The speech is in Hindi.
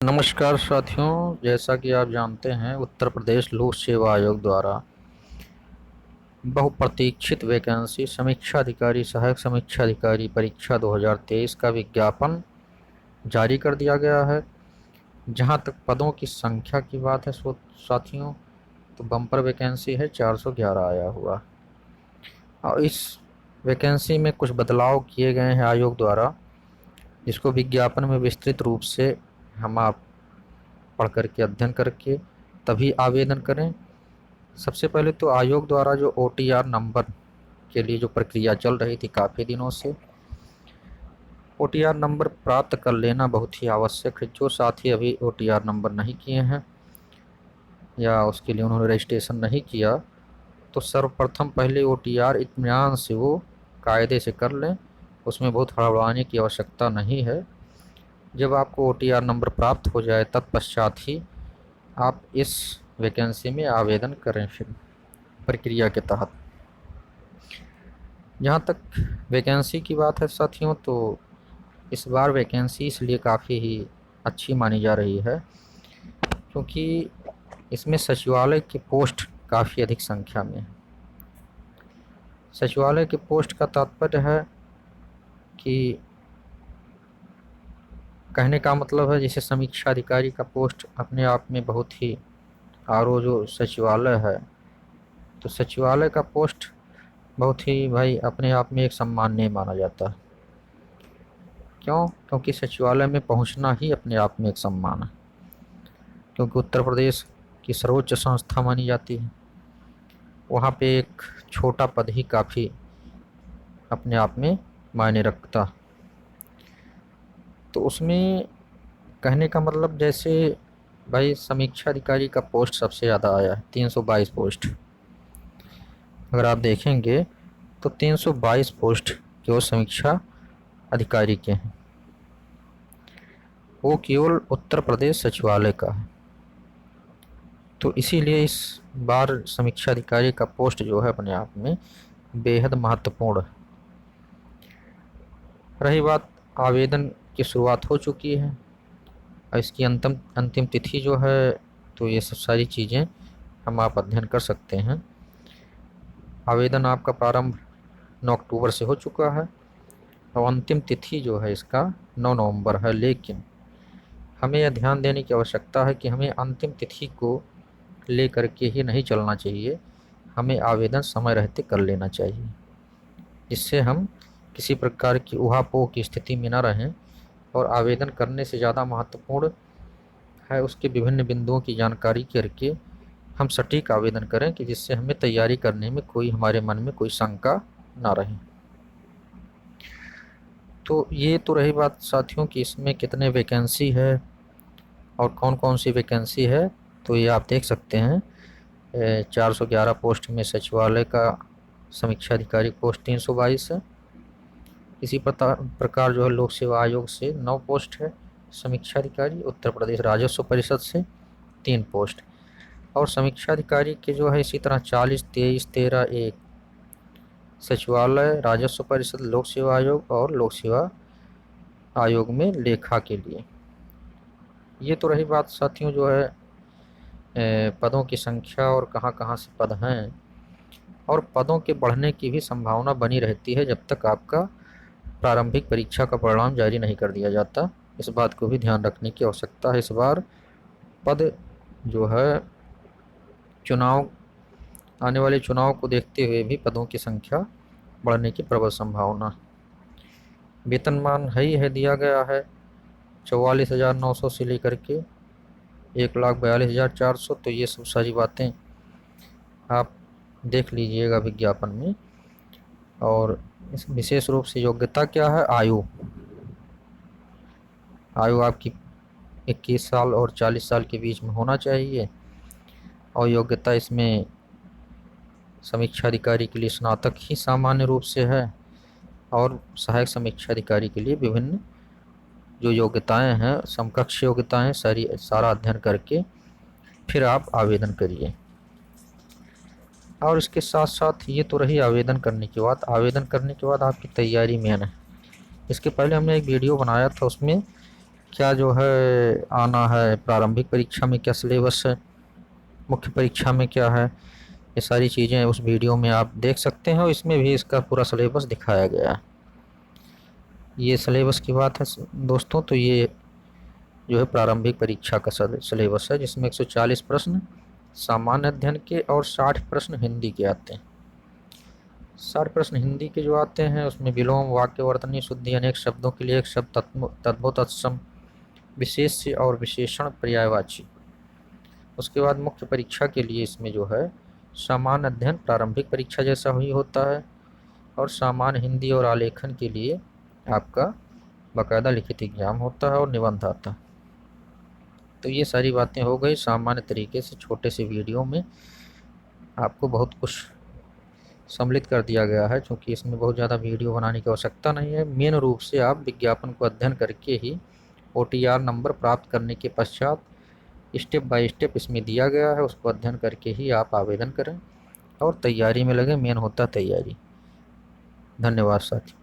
नमस्कार साथियों, जैसा कि आप जानते हैं उत्तर प्रदेश लोक सेवा आयोग द्वारा बहुप्रतीक्षित वैकेंसी समीक्षा अधिकारी सहायक समीक्षा अधिकारी परीक्षा 2023 का विज्ञापन जारी कर दिया गया है। जहां तक पदों की संख्या की बात है साथियों, तो बम्पर वैकेंसी है 411 आया हुआ। और इस वैकेंसी में कुछ बदलाव किए गए हैं आयोग द्वारा, जिसको विज्ञापन में विस्तृत रूप से हम आप पढ़ करके अध्ययन करके तभी आवेदन करें। सबसे पहले तो आयोग द्वारा जो OTR नंबर के लिए जो प्रक्रिया चल रही थी काफ़ी दिनों से, OTR नंबर प्राप्त कर लेना बहुत ही आवश्यक है। जो साथी अभी OTR नंबर नहीं किए हैं या उसके लिए उन्होंने रजिस्ट्रेशन नहीं किया, तो सर्वप्रथम पहले OTR इत्मीनान से वो कायदे से कर लें। उसमें बहुत हड़बड़ाने की आवश्यकता नहीं है। जब आपको OTR नंबर प्राप्त हो जाए तत्पश्चात ही आप इस वैकेंसी में आवेदन करें। फिर प्रक्रिया के तहत जहाँ तक वैकेंसी की बात है साथियों, तो इस बार वैकेंसी इसलिए काफ़ी ही अच्छी मानी जा रही है क्योंकि इसमें सचिवालय की पोस्ट काफ़ी अधिक संख्या में है। सचिवालय के पोस्ट का तात्पर्य है कि कहने का मतलब है जैसे समीक्षा अधिकारी का पोस्ट अपने आप में बहुत ही जो सचिवालय है, तो सचिवालय का पोस्ट बहुत ही भाई अपने आप में एक सम्माननीय माना जाता है। क्यों? क्योंकि सचिवालय में पहुंचना ही अपने आप में एक सम्मान है, क्योंकि उत्तर प्रदेश की सर्वोच्च संस्था मानी जाती है। वहाँ पे एक छोटा पद ही काफ़ी अपने आप में मायने रखता। तो उसमें कहने का मतलब जैसे भाई समीक्षा अधिकारी का पोस्ट सबसे ज़्यादा आया है, 322 पोस्ट। अगर आप देखेंगे तो 322 पोस्ट जो समीक्षा अधिकारी के हैं वो केवल उत्तर प्रदेश सचिवालय का है। तो इसीलिए इस बार समीक्षा अधिकारी का पोस्ट जो है अपने आप में बेहद महत्वपूर्ण है। रही बात आवेदन की शुरुआत हो चुकी है और इसकी अंतिम अंतिम तिथि जो है, तो ये सब सारी चीज़ें हम आप अध्ययन कर सकते हैं। आवेदन आपका प्रारंभ 9 अक्टूबर से हो चुका है और अंतिम तिथि जो है इसका 9 नवंबर है। लेकिन हमें यह ध्यान देने की आवश्यकता है कि हमें अंतिम तिथि को ले करके ही नहीं चलना चाहिए, हमें आवेदन समय रहते कर लेना चाहिए, जिससे हम किसी प्रकार की ऊहापोह की स्थिति में न रहें। और आवेदन करने से ज़्यादा महत्वपूर्ण है उसके विभिन्न बिंदुओं की जानकारी करके हम सटीक आवेदन करें कि जिससे हमें तैयारी करने में कोई हमारे मन में कोई शंका ना रहे। तो ये तो रही बात साथियों कि इसमें कितने वैकेंसी है और कौन कौन सी वैकेंसी है। तो ये आप देख सकते हैं 411 पोस्ट में सचिवालय का समीक्षा अधिकारी पोस्ट 322 है। इसी प्रकार जो है लोक सेवा आयोग से 9 पोस्ट है समीक्षा अधिकारी, उत्तर प्रदेश राजस्व परिषद से 3 पोस्ट, और समीक्षा अधिकारी के जो है इसी तरह 40, 23, 13, 1 सचिवालय, राजस्व परिषद, लोक सेवा आयोग और लोक सेवा आयोग में लेखा के लिए। ये तो रही बात साथियों जो है पदों की संख्या और कहाँ कहाँ से पद हैं, और पदों के बढ़ने की भी संभावना बनी रहती है जब तक आपका प्रारंभिक परीक्षा का परिणाम जारी नहीं कर दिया जाता। इस बात को भी ध्यान रखने की आवश्यकता है। इस बार पद जो है चुनाव आने वाले चुनाव को देखते हुए भी पदों की संख्या बढ़ने की प्रबल संभावना। वेतनमान ही है दिया गया है 44,900 से लेकर के 1,42,400। तो ये सब सारी बातें आप देख लीजिएगा विज्ञापन में। और इस विशेष रूप से योग्यता क्या है, आयु आपकी 21 साल और 40 साल के बीच में होना चाहिए। और योग्यता इसमें समीक्षा अधिकारी के लिए स्नातक ही सामान्य रूप से है, और सहायक समीक्षा अधिकारी के लिए विभिन्न जो योग्यताएं हैं, समकक्ष योग्यताएं सारा अध्ययन करके फिर आप आवेदन करिए। और इसके साथ साथ ये तो रही आवेदन करने के बाद। आवेदन करने के बाद आपकी तैयारी मेन है। इसके पहले हमने एक वीडियो बनाया था, उसमें क्या जो है आना है, प्रारंभिक परीक्षा में क्या सिलेबस है, मुख्य परीक्षा में क्या है, ये सारी चीज़ें उस वीडियो में आप देख सकते हैं और इसमें भी इसका पूरा सिलेबस दिखाया गया है। ये सिलेबस की बात है दोस्तों, तो ये जो है प्रारंभिक परीक्षा का सिलेबस है, जिसमें 140 प्रश्न सामान्य अध्ययन के और 60 प्रश्न हिंदी के आते हैं। 60 प्रश्न हिंदी के जो आते हैं उसमें विलोम, वाक्यवर्तनी शुद्धि, अनेक शब्दों के लिए एक शब्द, तद्भव, तत्सम, विशेष्य और विशेषण, पर्यायवाची। उसके बाद मुख्य परीक्षा के लिए इसमें जो है सामान्य अध्ययन प्रारंभिक परीक्षा जैसा ही होता है, और सामान्य हिंदी और आलेखन के लिए आपका बाकायदा लिखित एग्जाम होता है और निबंध आता है। तो ये सारी बातें हो गई सामान्य तरीके से, छोटे से वीडियो में आपको बहुत कुछ सम्मिलित कर दिया गया है, क्योंकि इसमें बहुत ज़्यादा वीडियो बनाने की आवश्यकता नहीं है। मेन रूप से आप विज्ञापन को अध्ययन करके ही OTR नंबर प्राप्त करने के पश्चात स्टेप बाय स्टेप इसमें दिया गया है, उसको अध्ययन करके ही आप आवेदन करें और तैयारी में लगे। मेन होता तैयारी। धन्यवाद साथी।